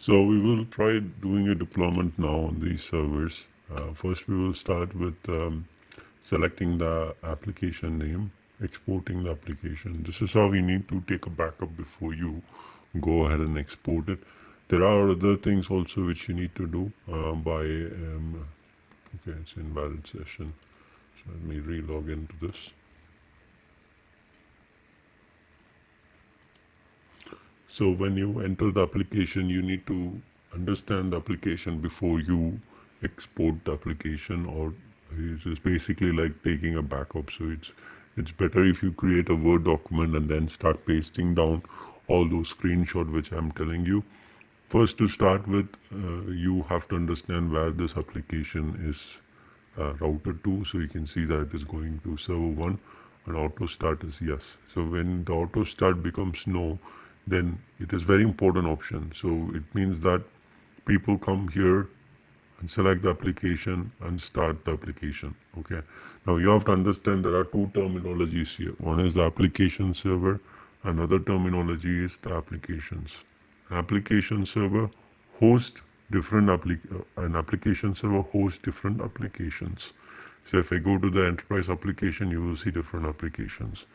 So we will try doing a deployment now on these servers. First, we will start with selecting the application name, exporting the application. This is how you need to take a backup before you go ahead and export it. There are other things also which you need to do okay, it's invalid session. So let me re-log into this. So when you enter the application, you need to understand the application before you export the application, or it's just basically like taking a backup. So it's better if you create a Word document and then start pasting down all those screenshots which I'm telling you. First, to start with, you have to understand where this application is routed to. So you can see that it is going to server 1 and auto start is yes. So when the auto start becomes no, then it is very important option. So it means that people come here and select the application and start the application. Okay. Now you have to understand there are two terminologies here. One is the application server. Another terminology is the applications. Application server hosts different an application server hosts different applications. So if I go to the enterprise application, you will see different applications.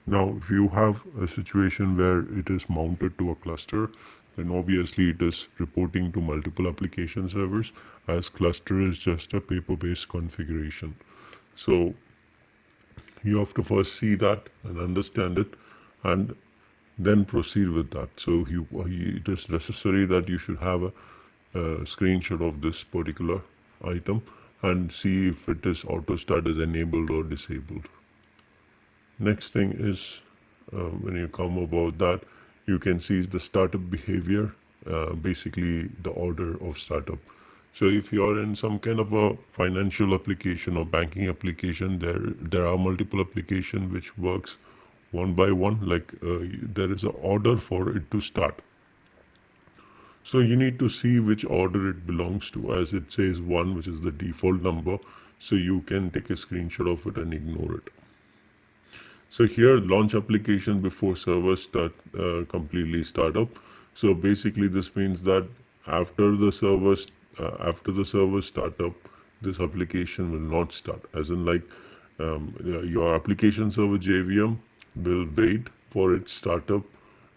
Now, if you have a situation where it is mounted to a cluster, then obviously it is reporting to multiple application servers, as cluster is just a paper-based configuration. So you have to first see that and understand it, and then proceed with that. So it is necessary that you should have a screenshot of this particular item and see if it is auto start is enabled or disabled. Next thing is when you come about that, you can see the startup behavior, basically the order of startup. So if you are in some kind of a financial application or banking application, there are multiple application which works one by one, like there is an order for it to start. So you need to see which order it belongs to, as it says 1, which is the default number. So you can take a screenshot of it and ignore it. So here, launch application before server completely start up. So basically this means that after the server startup, this application will not start, as in like your application server JVM will wait for its startup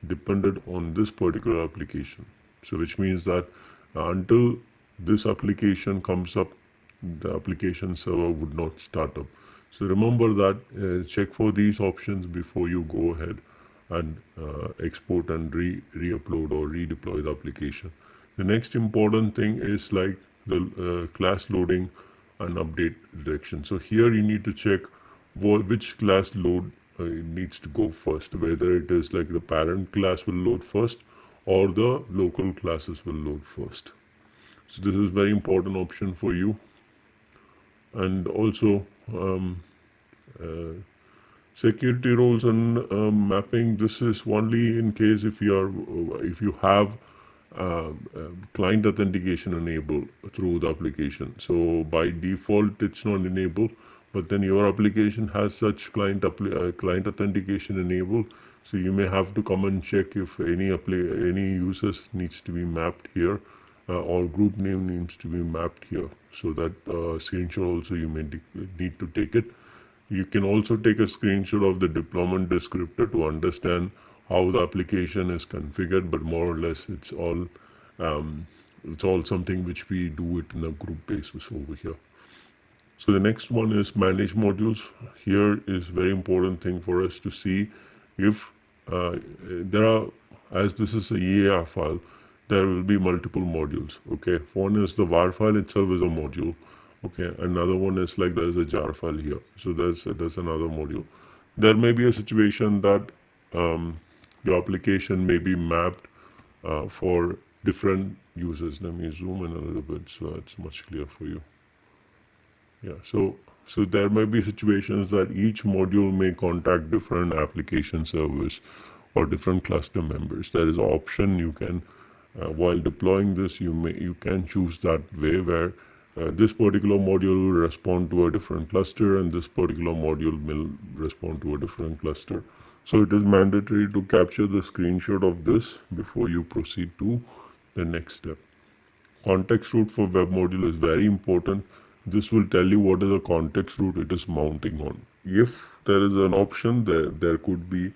dependent on this particular application. So which means that until this application comes up, the application server would not start up. So remember that, check for these options before you go ahead and export and re-upload or redeploy the application. The next important thing is like the class loading and update direction. So here you need to check which class load needs to go first, whether it is like the parent class will load first or the local classes will load first. So this is very important option for you. And also security roles and mapping. This is only in case if you have client authentication enabled through the application. So by default it's not enabled, but then your application has such client authentication enabled. So you may have to come and check if any users needs to be mapped here, or group name needs to be mapped here. So that screenshot also you may need to take it. You can also take a screenshot of the deployment descriptor to understand how the application is configured, but more or less it's all something which we do it in a group basis over here. So the next one is manage modules. Here is very important thing for us to see if there are, as this is a EAR file, there will be multiple modules. Okay, one is the var file itself is a module. Okay, another one is like there's a jar file here. So there's another module. There may be a situation that your application may be mapped for different users. Let me zoom in a little bit so it's much clearer for you. Yeah, so there may be situations that each module may contact different application servers or different cluster members. There is an option you can, while deploying this, you can choose that way where this particular module will respond to a different cluster and this particular module will respond to a different cluster. So it is mandatory to capture the screenshot of this before you proceed to the next step. Context root for web module is very important. This will tell you what is the context root it is mounting on. If there is an option, there could be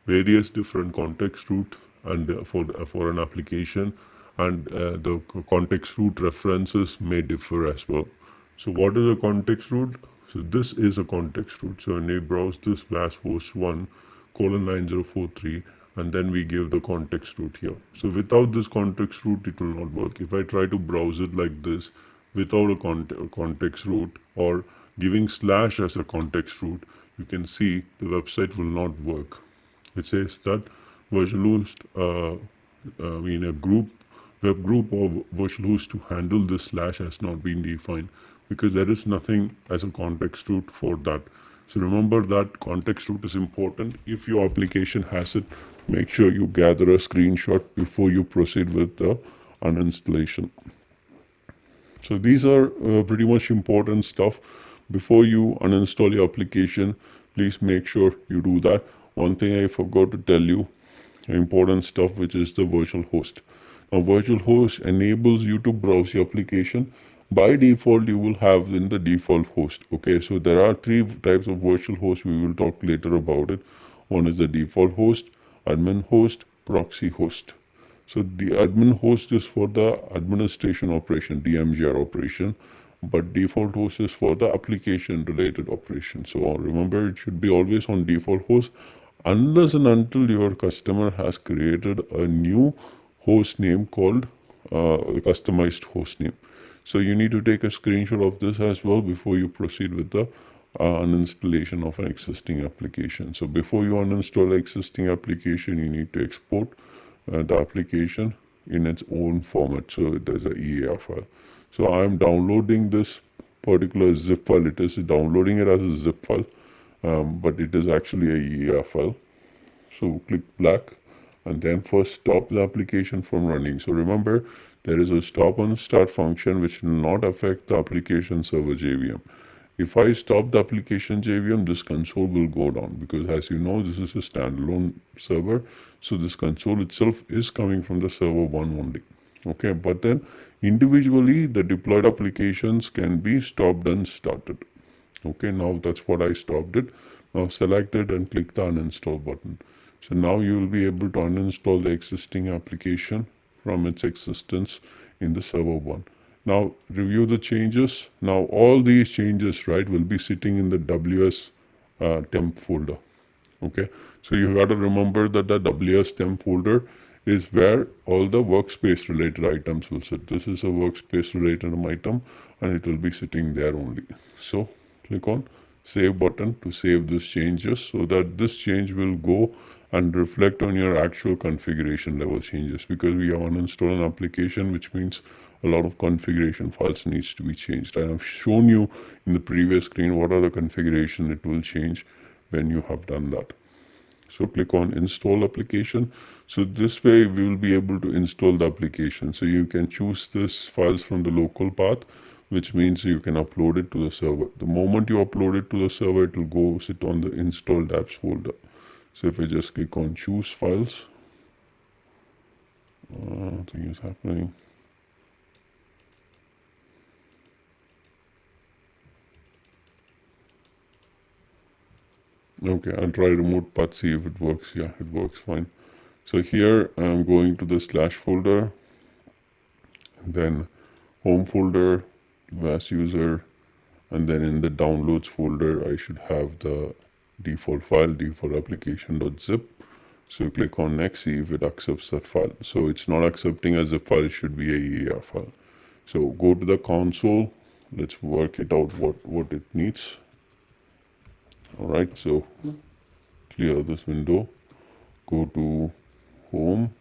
various different context root and for an application, and the context root references may differ as well. So what is a context root? So this is a context root. So when we browse this VAS host 1 colon 9043, and then we give the context root here. So without this context root, it will not work. If I try to browse it like this without a context root or giving slash as a context root, you can see the website will not work. It says that virtual host, a web group or virtual host to handle this slash has not been defined, because there is nothing as a context root for that. So remember that context root is important. If your application has it, make sure you gather a screenshot before you proceed with the uninstallation. So these are pretty much important stuff. Before you uninstall your application, please make sure you do that. One thing I forgot to tell you, important stuff, which is the virtual host. Now virtual host enables you to browse your application. By default, you will have in the default host. Okay, so there are three types of virtual host. We will talk later about it. One is the default host, admin host, proxy host. So the admin host is for the administration operation, DMGR operation, but default host is for the application related operation. So remember, it should be always on default host unless and until your customer has created a new host name called customized host name. So you need to take a screenshot of this as well before you proceed with the uninstallation of an existing application. So before you uninstall existing application, you need to export the application in its own format. So there's a EAR file. So I am downloading this particular zip file. It is downloading it as a zip file, but it is actually a EAR file. So click black and then first stop the application from running. So remember, there is a stop and start function which will not affect the application server JVM. If I stop the application JVM, this console will go down, because as you know, this is a standalone server. So this console itself is coming from the server 1 only. Okay, but then individually the deployed applications can be stopped and started. Okay, now that's what I stopped it. Now select it and click the uninstall button. So now you will be able to uninstall the existing application from its existence in the server 1. Now review the changes. Now all these changes, right, will be sitting in the WS temp folder. Okay, so you got to remember that the WS temp folder is where all the workspace related items will sit. This is a workspace related item and it will be sitting there only. So click on save button to save these changes, so that this change will go and reflect on your actual configuration level changes, because we have uninstalled an application, which means a lot of configuration files needs to be changed. I have shown you in the previous screen what are the configuration it will change when you have done that. So click on install application. So this way we will be able to install the application. So you can choose this files from the local path, which means you can upload it to the server. The moment you upload it to the server, it will go sit on the installed apps folder. So if I just click on choose files, nothing is happening. Okay, I'll try remote path, see if it works. Yeah, it works fine. So here I'm going to the slash folder, then home folder, VAS user, and then in the downloads folder, I should have the default file, default application.zip. So click on next, see if it accepts that file. So it's not accepting as a file, it should be a EAR file. So go to the console, let's work it out what it needs. All right, so clear this window, go to home,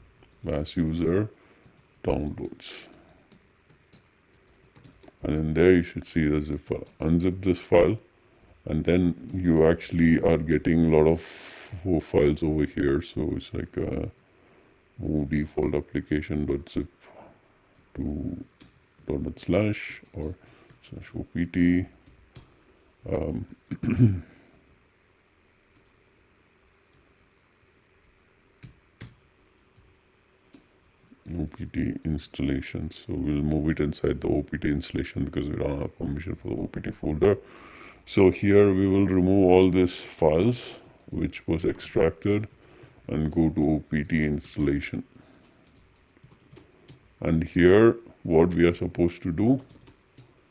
VAS user, downloads. And in there you should see the zip file. Unzip this file, and then you actually are getting a lot of files over here. So it's like move default application.zip to // or /opt. OPT installation. So we'll move it inside the OPT installation because we don't have permission for the OPT folder. So here we will remove all these files which was extracted and go to OPT installation. And here what we are supposed to do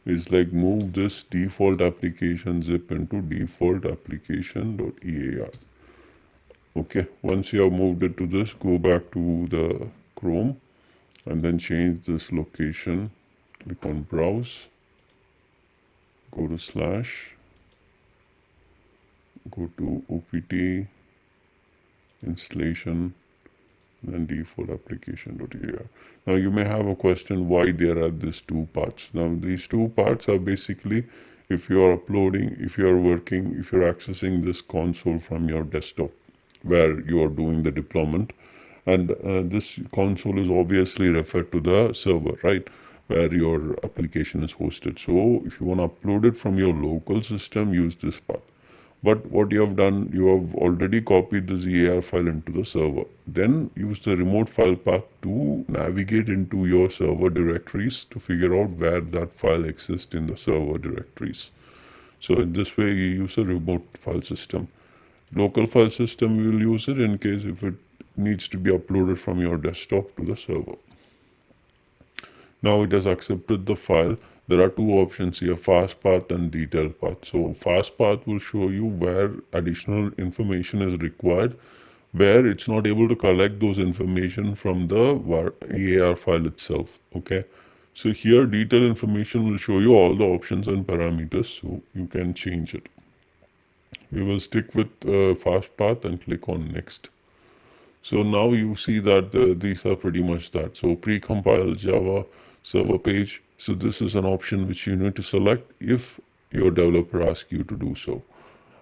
is like move this default application zip into default application.ear. Okay, once you have moved it to this, go back to the Chrome and then change this location. Click on browse, go to slash, go to OPT installation, then default application.ear. Now you may have a question why there are these two parts. Now these two parts are basically if you are uploading, if you are working, if you're accessing this console from your desktop where you are doing the deployment, and this console is obviously referred to the server, right, where your application is hosted. So if you want to upload it from your local system, use this path. But what you have done, you have already copied this EAR file into the server. Then use the remote file path to navigate into your server directories to figure out where that file exists in the server directories. So in this way, you use a remote file system. Local file system, you will use it in case if it needs to be uploaded from your desktop to the server. Now it has accepted the file. There are two options here, fast path and detailed path. So fast path will show you where additional information is required, where it's not able to collect those information from the EAR file itself. Okay. So here detailed information will show you all the options and parameters, so you can change it. We will stick with fast path and click on next. So now you see that these are pretty much that. So pre-compiled Java server page. So this is an option which you need to select if your developer asks you to do so.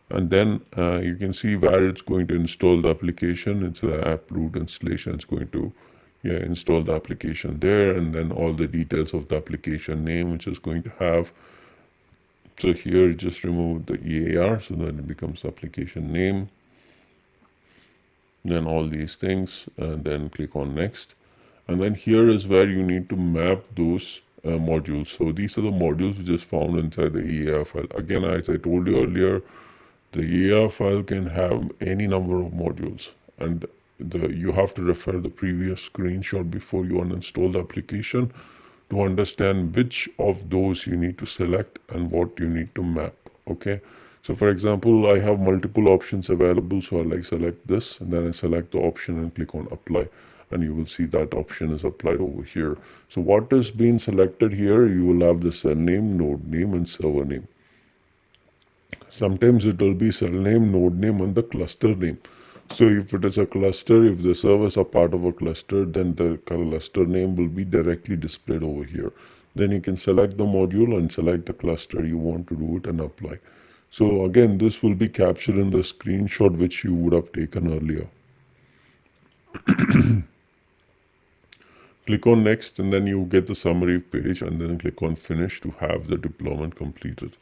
And then you can see where it's going to install the application. It's the app root installation. It's going to install the application there, and then all the details of the application name, which is going to have. So here just remove the EAR so that it becomes application name. Then all these things, and then click on next. And then here is where you need to map those modules. So these are the modules which is found inside the EAR file. Again, as I told you earlier, the EAR file can have any number of modules, and you have to refer the previous screenshot before you uninstall the application to understand which of those you need to select and what you need to map. Okay. So for example, I have multiple options available. So I like select this, and then I select the option and click on apply. And you will see that option is applied over here. So what is being selected here, you will have the cell name, node name, and server name. Sometimes it will be cell name, node name, and the cluster name. So if it is a cluster, if the servers are part of a cluster, then the cluster name will be directly displayed over here. Then you can select the module and select the cluster you want to do it and apply. So again, this will be captured in the screenshot which you would have taken earlier. Click on next, and then you get the summary page, and then click on finish to have the deployment completed.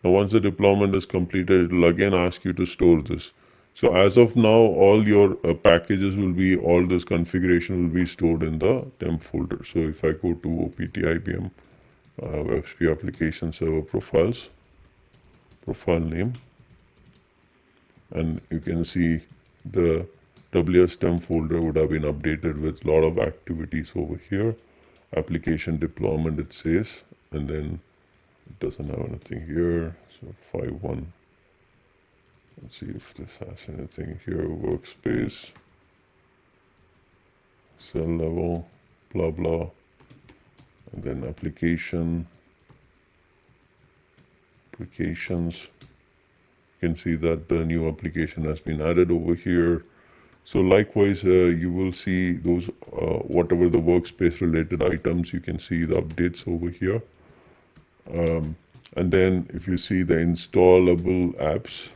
Now once the deployment is completed, it will again ask you to store this. So as of now, all your packages will be, all this configuration will be stored in the temp folder. So if I go to OPT IBM WebSphere application server profiles, profile name, and you can see the WS temp folder would have been updated with a lot of activities over here. Application deployment it says, and then it doesn't have anything here. So 5.1. Let's see if this has anything here. Workspace, cell level, blah blah, and then applications. You can see that the new application has been added over here. So likewise, you will see those whatever the workspace related items, you can see the updates over here. And then if you see the installable apps,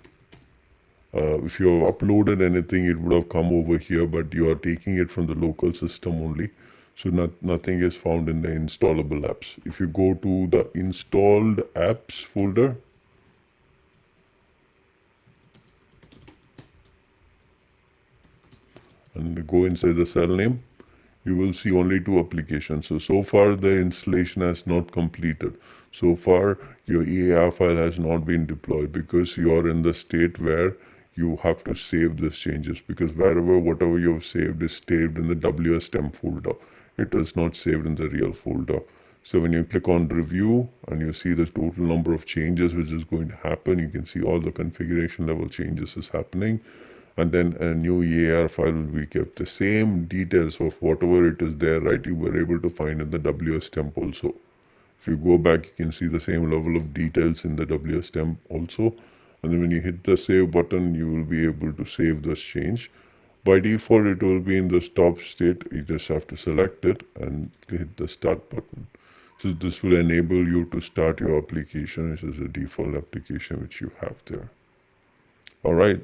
if you have uploaded anything, it would have come over here, but you are taking it from the local system only. So nothing is found in the installable apps. If you go to the installed apps folder, and go inside the cell name, you will see only two applications. So far the installation has not completed. So far your EAR file has not been deployed because you are in the state where you have to save these changes, because whatever you have saved is saved in the WSTEM folder. It is not saved in the real folder. So when you click on review and you see the total number of changes which is going to happen, you can see all the configuration level changes is happening, and then a new EAR file will be kept. The same details of whatever it is there, right, you were able to find in the WS temp also. If you go back, you can see the same level of details in the WS temp also. And then when you hit the save button, you will be able to save this change. By default, it will be in the stop state. You just have to select it and hit the start button. So this will enable you to start your application, which is a default application which you have there. All right.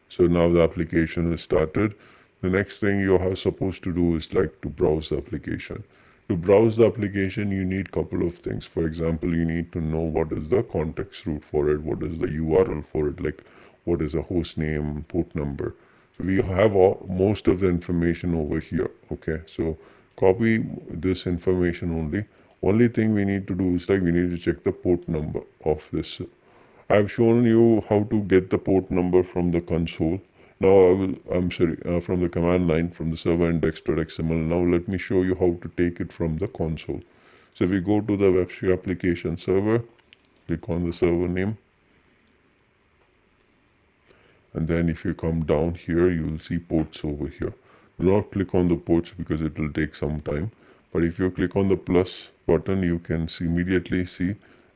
So now the application is started. The next thing you are supposed to do is like to browse the application. To browse the application, you need couple of things. For example, you need to know what is the context root for it, what is the URL for it, like what is a host name, port number. So we have most of the information over here. Okay, so copy this information only. Only thing we need to do is like we need to check the port number of this. I've shown you how to get the port number from the console. Now from the command line, from the server index.xml. Now let me show you how to take it from the console. So if we go to the WebSphere application server, click on the server name. And then if you come down here, you will see ports over here. Do not click on the ports because it will take some time. But if you click on the plus button, you can immediately see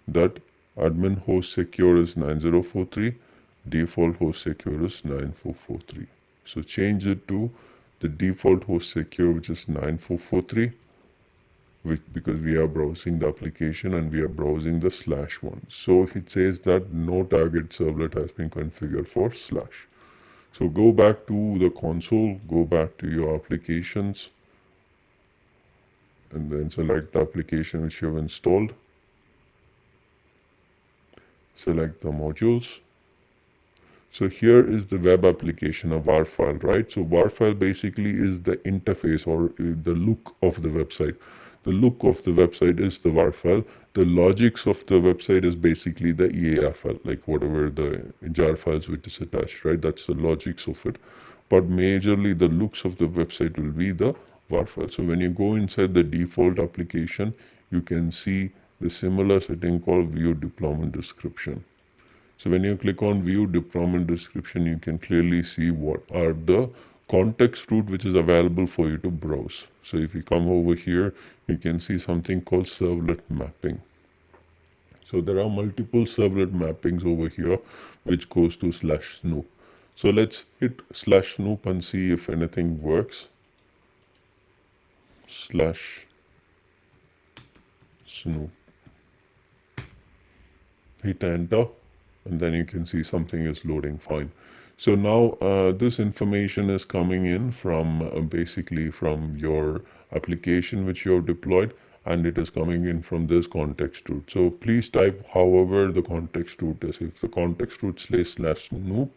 that admin host secure is 9043, default host secure is 9443. So change it to the default host secure, which is 9443, because we are browsing the application and we are browsing the /1. So it says that no target servlet has been configured for /. So go back to the console, go back to your applications, and then select the application which you have installed. Select the modules. So here is the web application, a WAR file, right? So WAR file basically is the interface or the look of the website. The look of the website is the WAR file. The logics of the website is basically the EAR file, like whatever the jar files which is attached, right? That's the logics of it. But majorly the looks of the website will be the WAR file. So when you go inside the default application, you can see the similar setting called view deployment description. So when you click on view deployment description, you can clearly see what are the context root which is available for you to browse. So if you come over here, you can see something called servlet mapping. So there are multiple servlet mappings over here which goes to /snoop. So let's hit /snoop and see if anything works. /snoop. Hit enter, and then you can see something is loading fine. So now this information is coming in from basically from your application which you have deployed, and it is coming in from this context root. So please type however the context root is. If the context root says /snoop,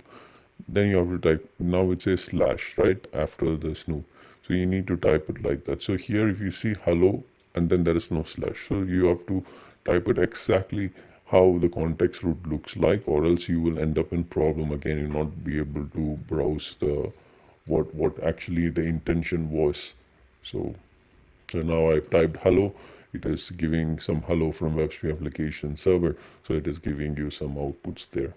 then you have to type, now it says / right after the snoop. So you need to type it like that. So here if you see hello and then there is no /, so you have to type it exactly how the context root looks like, or else you will end up in problem again. You'll not be able to browse the what actually the intention was. So now I've typed hello. It is giving some hello from WebSphere application server. So it is giving you some outputs there.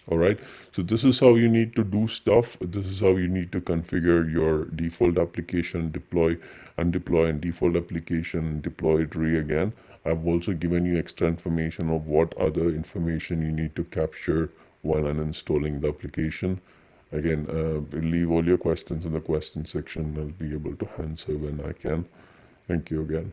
All right, so this is how you need to do stuff. This is how you need to configure your default application, deploy, undeploy, and default application, deploy it again. I've also given you extra information of what other information you need to capture while uninstalling the application. Again, leave all your questions in the question section. I'll be able to answer when I can. Thank you again.